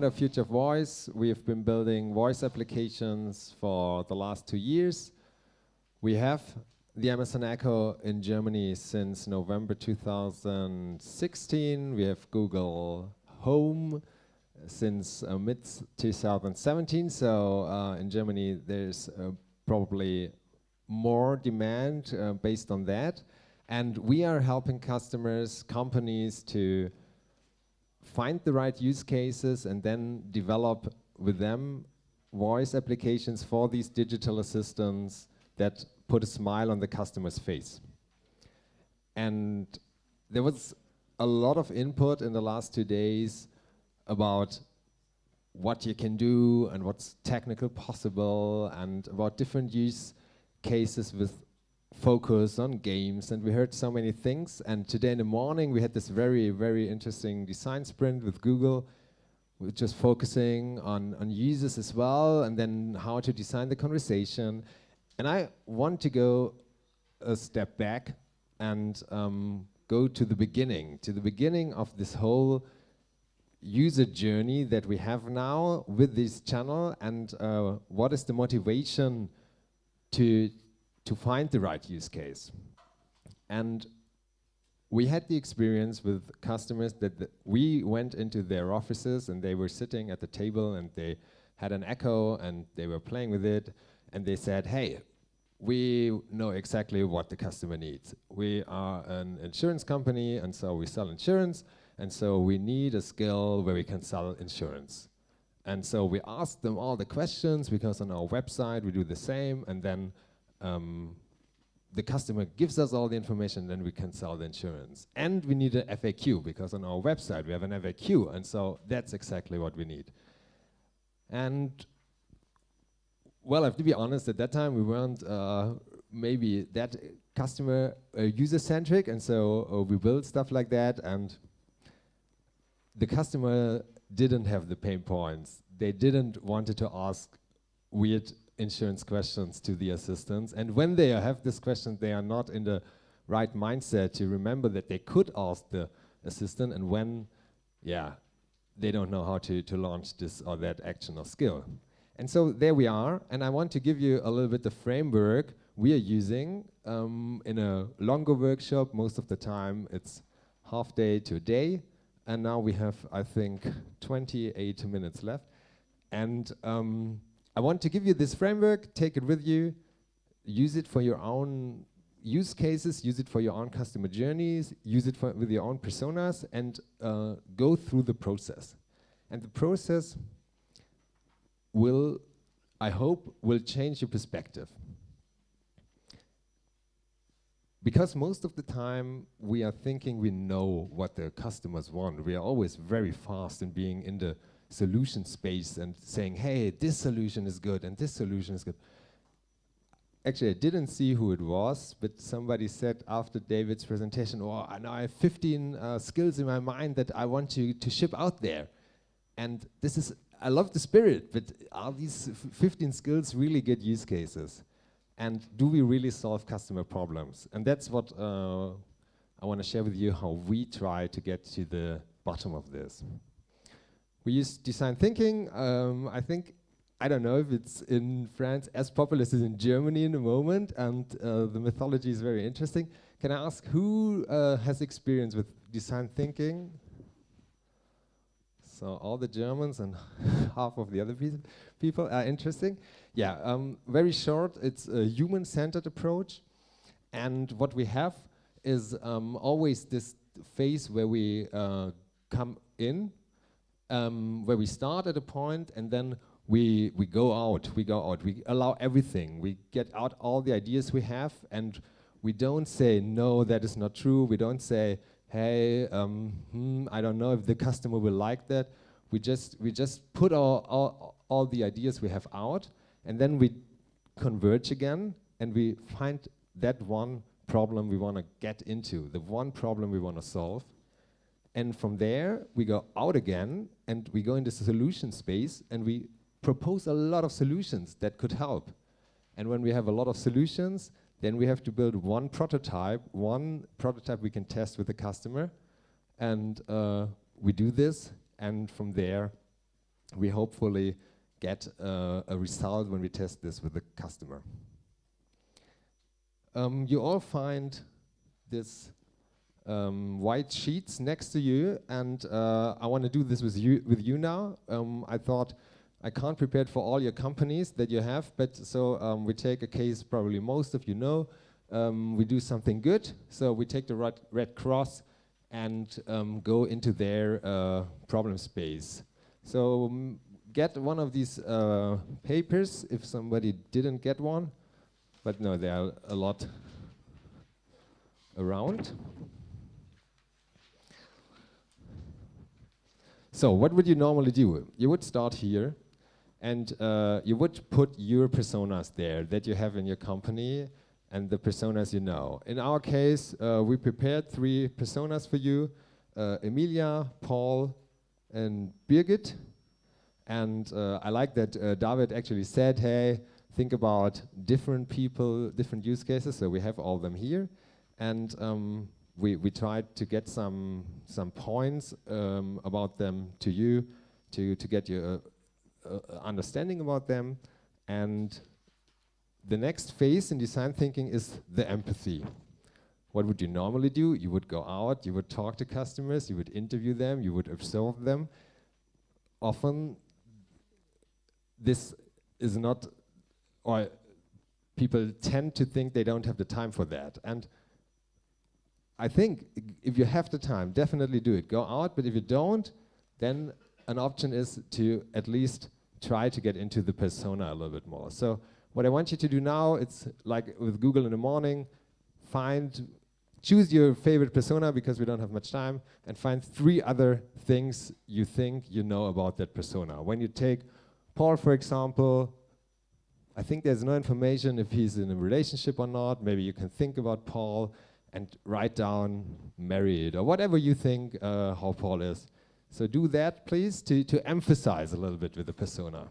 co-founder of Future of Voice. We've been building voice applications for the last 2 years. We have the Amazon Echo in Germany since November 2016. We have Google Home since mid-2017. So in Germany, there's probably more demand based on that. And we are helping customers, companies to find the right use cases and then develop with them voice applications for these digital assistants that put a smile on the customer's face. And there was a lot of input in the last 2 days about what you can do and what's technical possible and about different use cases with focus on games, and we heard so many things. And today in the morning we had this very, very interesting design sprint with Google. We're just focusing on users as well, and then how to design the conversation. And I want to go a step back and go to the beginning of this whole user journey that we have now with this channel, and what is the motivation to find the right use case. And we had the experience with customers that we went into their offices and they were sitting at the table and they had an Echo and they were playing with it, and they said, hey, we know exactly what the customer needs. We are an insurance company, and so we sell insurance, and so we need a skill where we can sell insurance. And so we asked them all the questions, because on our website we do the same, and then the customer gives us all the information, then we can sell the insurance. And we need an FAQ, because on our website we have an FAQ, and so that's exactly what we need. And well, I have to be honest, at that time we weren't maybe that customer user-centric, and so we built stuff like that, and the customer didn't have the pain points. They didn't wanted to ask weird insurance questions to the assistants, and when they have this question, they are not in the right mindset to remember that they could ask the assistant, and when, yeah, they don't know how to launch this or that action or skill. And so there we are, and I want to give you a little bit the framework we are using in a longer workshop. Most of the time it's half day to a day, and now we have, I think, 28 minutes left. And I want to give you this framework, take it with you, use it for your own use cases, use it for your own customer journeys, use it with your own personas, and go through the process. And the process will, I hope, will change your perspective. Because most of the time we are thinking we know what the customers want. We are always very fast in being in the solution space and saying, hey, this solution is good and this solution is good. Actually, I didn't see who it was, but somebody said after David's presentation, oh, now I have 15 skills in my mind that I want to ship out there. And this is, I love the spirit, but are these 15 skills really good use cases? And do we really solve customer problems? And that's what I want to share with you, how we try to get to the bottom of this. We use design thinking. I don't know if it's in France as popular as in Germany in the moment, and the methodology is very interesting. Can I ask who has experience with design thinking? So all the Germans and half of the other people are interesting. Yeah, very short, it's a human-centered approach. And what we have is always this phase where we come in, where we start at a point, and then we go out, we allow everything. We get out all the ideas we have, and we don't say, no, that is not true. We don't say, hey, I don't know if the customer will like that. We just put all the ideas we have out, and then we converge again, and we find that one problem we want to get into, the one problem we want to solve. And from there, we go out again, and we go into the solution space, and we propose a lot of solutions that could help. And when we have a lot of solutions, then we have to build one prototype we can test with the customer. And we do this, and from there, we hopefully get a result when we test this with the customer. You all find this white sheets next to you, and I want to do this with you now. I thought I can't prepare it for all your companies that you have, but so we take a case probably most of you know. We do something good, so we take the red cross and go into their problem space. So get one of these papers if somebody didn't get one, but no, there are a lot around. So what would you normally do? You would start here, and you would put your personas there that you have in your company and the personas you know. In our case, we prepared 3 personas for you, Emilia, Paul, and Birgit. And I like that David actually said, hey, think about different people, different use cases, so we have all them here. And we tried to get some points about them to you, to get you understanding about them. And the next phase in design thinking is the empathy. What would you normally do? You would go out, you would talk to customers, you would interview them, you would observe them. Often this is not, or people tend to think they don't have the time for that. And I think if you have the time, definitely do it. Go out, but if you don't, then an option is to at least try to get into the persona a little bit more. So what I want you to do now, it's like with Google in the morning, choose your favorite persona because we don't have much time, and find 3 other things you think you know about that persona. When you take Paul, for example, I think there's no information if he's in a relationship or not. Maybe you can think about Paul and write down married or whatever you think how Paul is. So do that, please, to emphasize a little bit with the persona.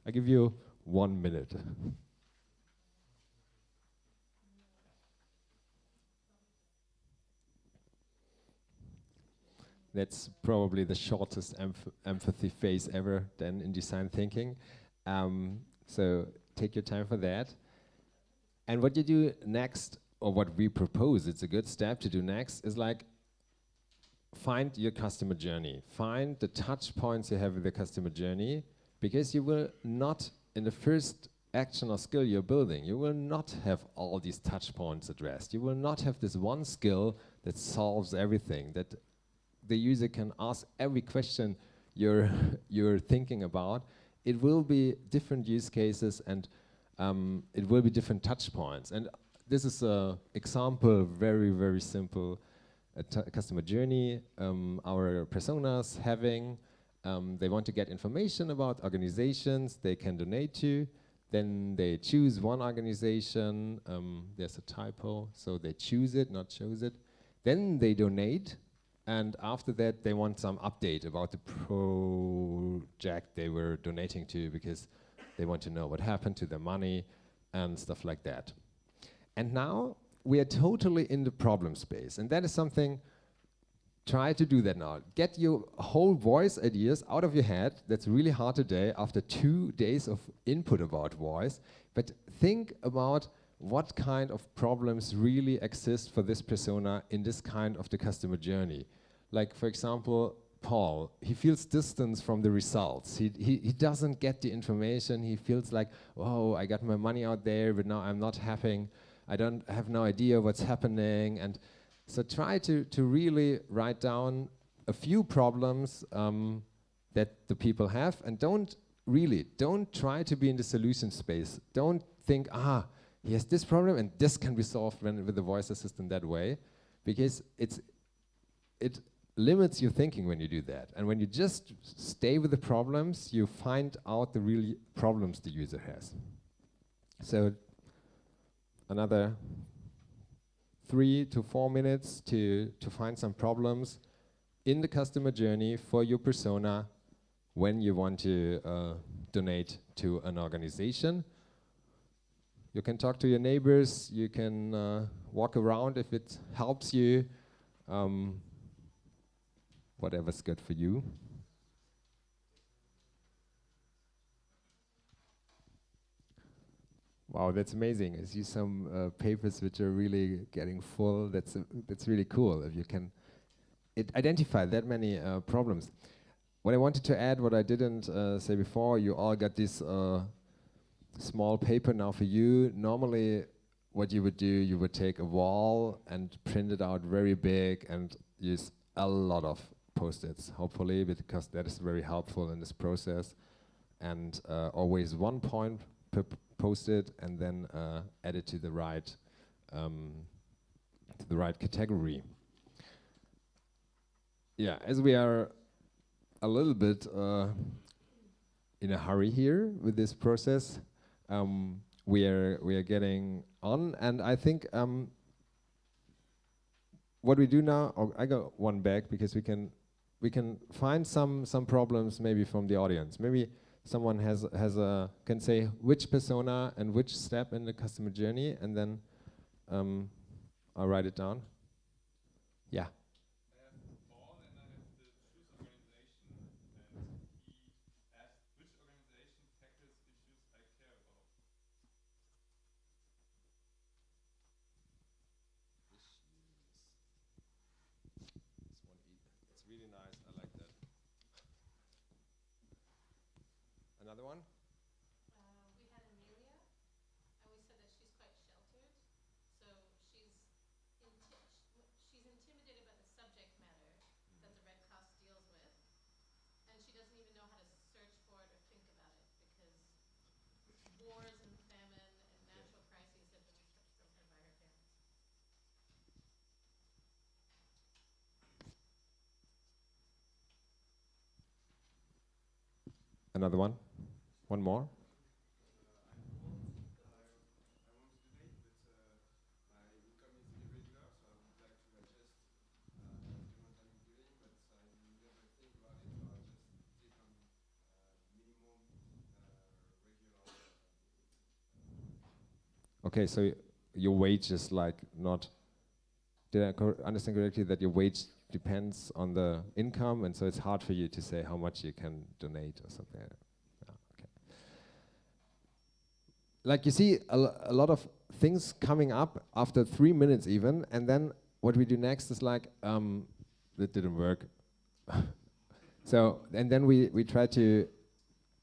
I give you 1 minute. That's probably the shortest empathy phase ever then in design thinking. So take your time for that. And what you do next, or what we propose, it's a good step to do next, is like find your customer journey. Find the touch points you have with the customer journey, because you will not, in the first action or skill you're building, you will not have all these touch points addressed. You will not have this one skill that solves everything, that the user can ask every question you're thinking about. It will be different use cases, and it will be different touch points. And this is an example, very, very simple customer journey. Our personas having, they want to get information about organizations they can donate to. Then they choose one organization. There's a typo, so they choose it, not chose it. Then they donate. And after that, they want some update about the project they were donating to, because they want to know what happened to their money and stuff like that. And now we are totally in the problem space. And that is something, try to do that now. Get your whole voice ideas out of your head. That's really hard today after 2 days of input about voice. But think about what kind of problems really exist for this persona in this kind of the customer journey. Like, for example, Paul, he feels distance from the results. He doesn't get the information. He feels like, oh, I got my money out there, but now I'm not having, I have no idea what's happening. And so try to really write down a few problems that the people have, and don't try to be in the solution space. Don't think, he has this problem and this can be solved with the voice assistant that way, because it limits your thinking when you do that. And when you just stay with the problems, you find out the real problems the user has. So another 3 to 4 minutes to find some problems in the customer journey for your persona when you want to donate to an organization. You can talk to your neighbors, you can walk around if it helps you, whatever's good for you. Wow, that's amazing. I see some papers which are really getting full. That's really cool if you can identify that many problems. What I wanted to add, what I didn't say before, you all got this small paper now for you. Normally, what you would do, you would take a wall and print it out very big and use a lot of post-its, hopefully, because that is very helpful in this process. And always 1 point per post-it, and then add it to the right category. Yeah, as we are a little bit in a hurry here with this process, we are getting on, and I think what we do now, I got one back because we can find some problems maybe from the audience. Maybe someone can say which persona and which step in the customer journey, and then I'll write it down. Yeah. Really nice, I like that. Another one? We had Amelia, and we said that she's quite sheltered. So she's intimidated by the subject matter that the Red Cross deals with, and she doesn't even know how to search for it or think about it because wars and famine and natural crises have been kept from her by her parents. Another one? One more? Okay, so your wage is like not, did I understand correctly that your wage depends on the income, and so it's hard for you to say how much you can donate or something? Yeah, okay. Like you see a lot of things coming up after 3 minutes even, and then what we do next is like, that didn't work. So, and then we try to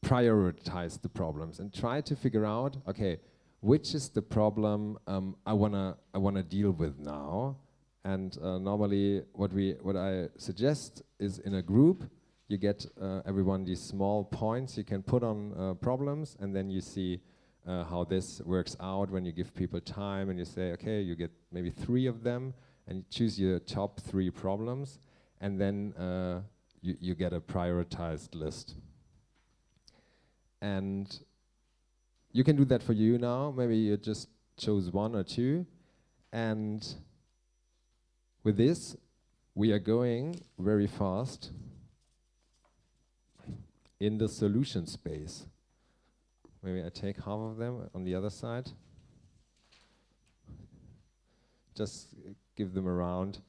prioritize the problems and try to figure out, okay, which is the problem I wanna deal with now. And normally what I suggest is in a group, you get everyone these small points you can put on problems, and then you see how this works out when you give people time and you say, okay, you get maybe 3 of them and you choose your top 3 problems, and then you get a prioritized list. And you can do that for you now. Maybe you just chose 1 or 2. And with this, we are going very fast in the solution space. Maybe I take half of them on the other side. Just give them around.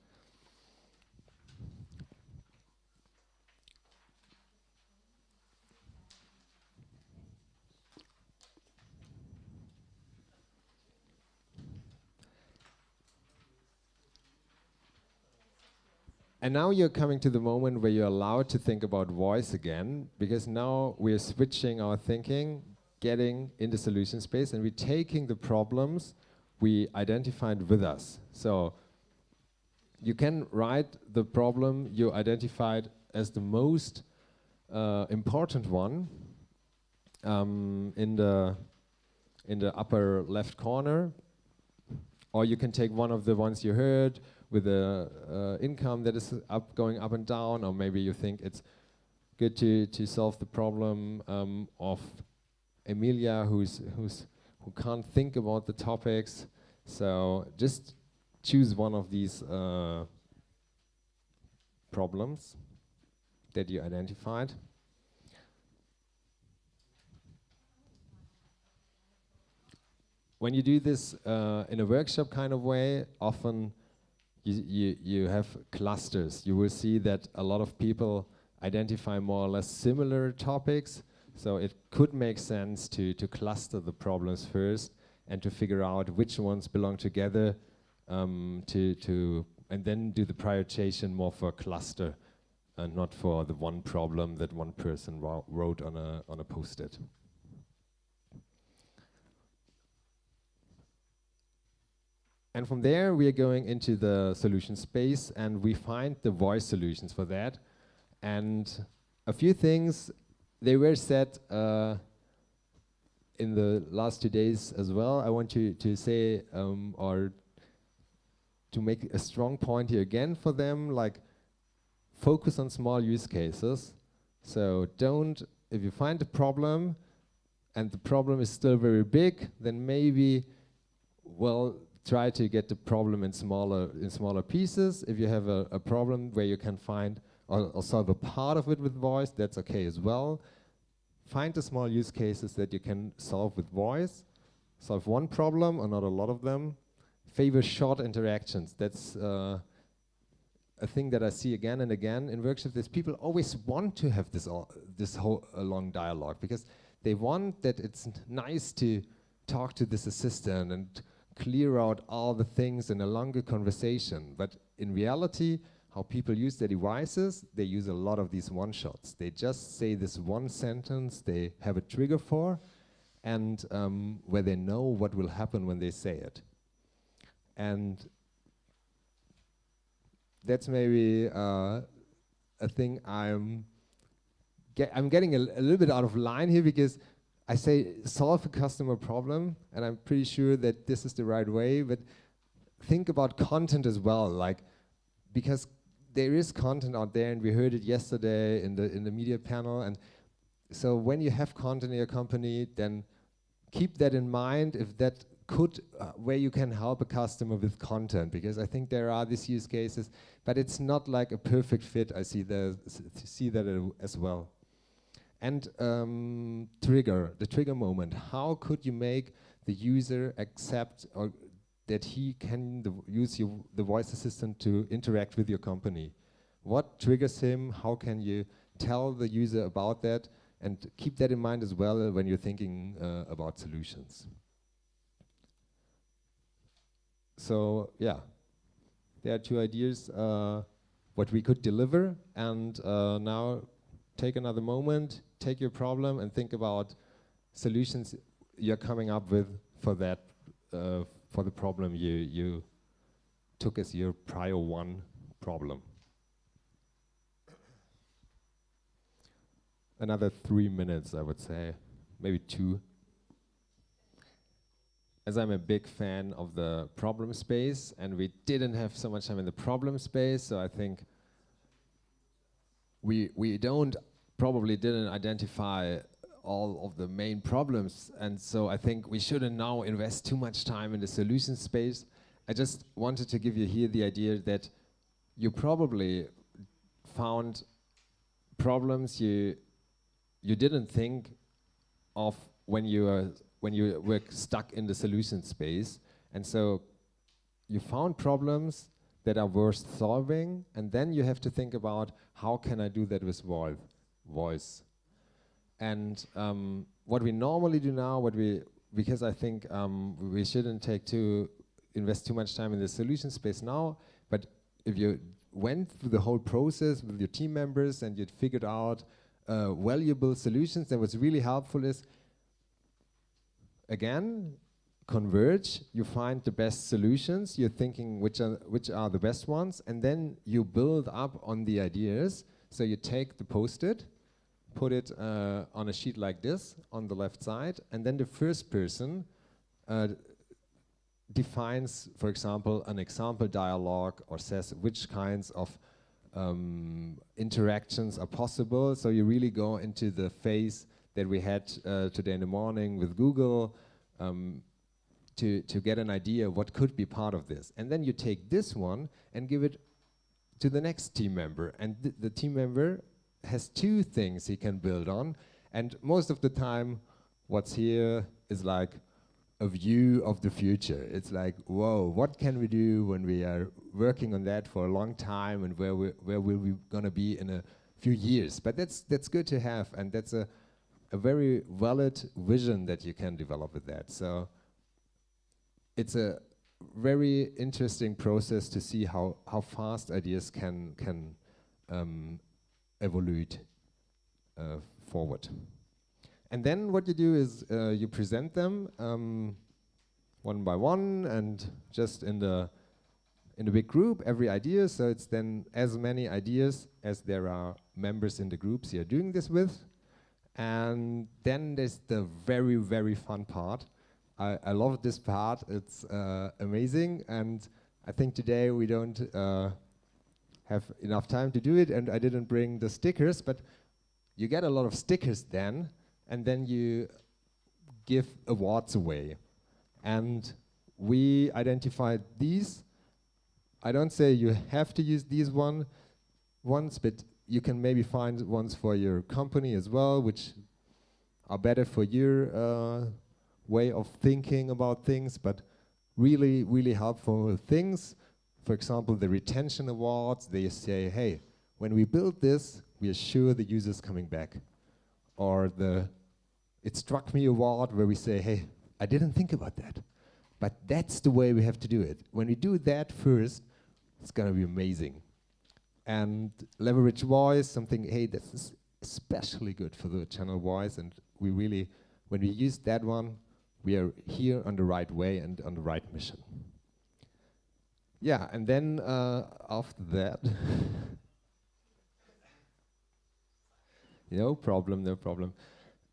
And now you're coming to the moment where you're allowed to think about voice again, because now we're switching our thinking, getting in the solution space, and we're taking the problems we identified with us. So you can write the problem you identified as the most important one in the upper left corner, or you can take one of the ones you heard with the income that is going up and down, or maybe you think it's good to solve the problem of Emilia, who can't think about the topics. So just choose one of these problems that you identified. When you do this in a workshop kind of way, often you have clusters. You will see that a lot of people identify more or less similar topics, so it could make sense to cluster the problems first and to figure out which ones belong together, and then do the prioritization more for a cluster and not for the one problem that one person wrote on a post-it. And from there, we are going into the solution space, and we find the voice solutions for that. And a few things, they were said in the last 2 days as well. I want to say, or to make a strong point here again for them, like focus on small use cases. So don't, if you find a problem and the problem is still very big, then maybe, well, try to get the problem in smaller pieces. If you have a problem where you can find or solve a part of it with voice, that's okay as well. Find the small use cases that you can solve with voice. Solve one problem or not a lot of them. Favor short interactions. That's a thing that I see again and again in workshops. Is people always want to have this whole long dialogue because they want that it's nice to talk to this assistant and clear out all the things in a longer conversation. But in reality, how people use their devices, they use a lot of these one-shots. They just say this one sentence they have a trigger for, and where they know what will happen when they say it. And that's maybe a thing I'm getting a little bit out of line here, because I say solve a customer problem, and I'm pretty sure that this is the right way, but think about content as well, like, because there is content out there, and we heard it yesterday in the media panel, and so when you have content in your company, then keep that in mind, if that could, where you can help a customer with content, because I think there are these use cases, but it's not like a perfect fit. I see that as well. And the trigger moment. How could you make the user accept or that he can use the voice assistant to interact with your company? What triggers him? How can you tell the user about that? And keep that in mind as well when you're thinking about solutions. So yeah, there are 2 ideas what we could deliver, and now take another moment, take your problem and think about solutions you're coming up with for that, for the problem you took as your prior one problem. Another 3 minutes, I would say, maybe 2. As I'm a big fan of the problem space, and we didn't have so much time in the problem space, so I think we probably didn't identify all of the main problems, and so I think we shouldn't now invest too much time in the solution space. I just wanted to give you here the idea that you probably found problems you didn't think of when you were stuck in the solution space, and so you found problems that are worth solving, and then you have to think about how can I do that with voice. And what we normally do now, because I think we shouldn't invest too much time in the solution space now, but if you went through the whole process with your team members and you'd figured out valuable solutions, that was really helpful is, again, converge, you find the best solutions, you're thinking which are the best ones, and then you build up on the ideas. So you take the post-it, put it on a sheet like this on the left side, and then the first person defines, for example, an example dialogue, or says which kinds of interactions are possible. So you really go into the phase that we had today in the morning with Google to get an idea of what could be part of this. And then you take this one and give it to the next team member. And the team member has 2 things he can build on. And most of the time, what's here is like a view of the future. It's like, whoa, what can we do when we are working on that for a long time, and where will we gonna be in a few years? But that's good to have, and that's a very valid vision that you can develop with that. So it's a very interesting process to see how fast ideas can evolve forward. And then what you do is you present them one by one, and just in the big group, every idea. So it's then as many ideas as there are members in the groups you're doing this with. And then there's the very, very fun part. I love this part. It's amazing. And I think today we don't have enough time to do it, and I didn't bring the stickers, but you get a lot of stickers then, and then you give awards away. And we identified these. I don't say you have to use these ones, but you can maybe find ones for your company as well, which are better for your way of thinking about things, but really, really helpful things. For example, the retention awards, they say, hey, when we build this, we are sure the user's coming back. Or the It Struck Me award, where we say, hey, I didn't think about that, but that's the way we have to do it. When we do that first, it's gonna be amazing. And leverage voice, something, hey, this is especially good for the channel voice, and we really, when we use that one, we are here on the right way and on the right mission. Yeah, and then after that, no problem, no problem.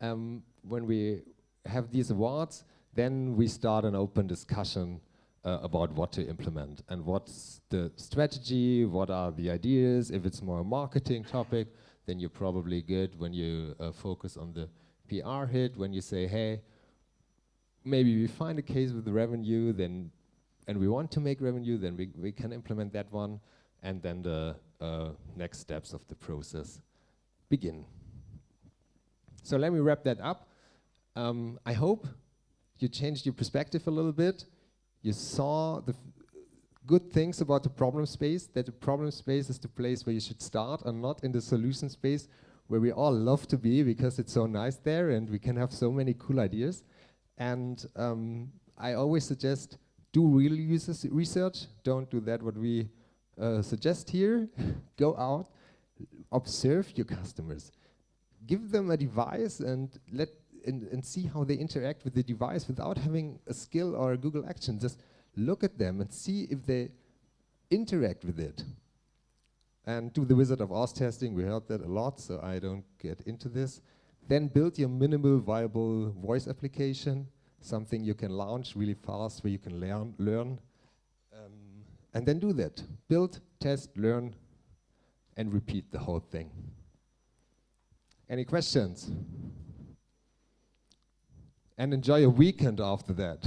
When we have these awards, then we start an open discussion about what to implement and what's the strategy, what are the ideas. If it's more a marketing topic, then you're probably good when you focus on the PR hit, when you say, hey, maybe we find a case with the revenue, then, and we want to make revenue, then we can implement that one, and then the next steps of the process begin. So let me wrap that up. I hope you changed your perspective a little bit. You saw the good things about the problem space, that the problem space is the place where you should start, and not in the solution space where we all love to be because it's so nice there and we can have so many cool ideas. And I always suggest, do real user research. Don't do that what we suggest here. Go out, observe your customers. Give them a device and and see how they interact with the device without having a skill or a Google action. Just look at them and see if they interact with it. And do the Wizard of Oz testing. We heard that a lot, so I don't get into this. Then build your minimal viable voice application, something you can launch really fast where you can learn. And then do that. Build, test, learn, and repeat the whole thing. Any questions? And enjoy a weekend after that.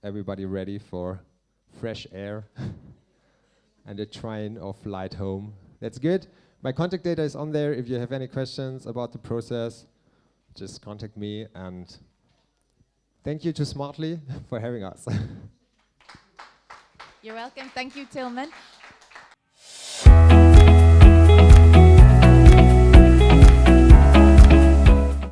Everybody ready for fresh air and a train of light home? That's good. My contact data is on there. If you have any questions about the process, just contact me. And thank you to Smartly for having us. You're welcome. Thank you, Tilmann.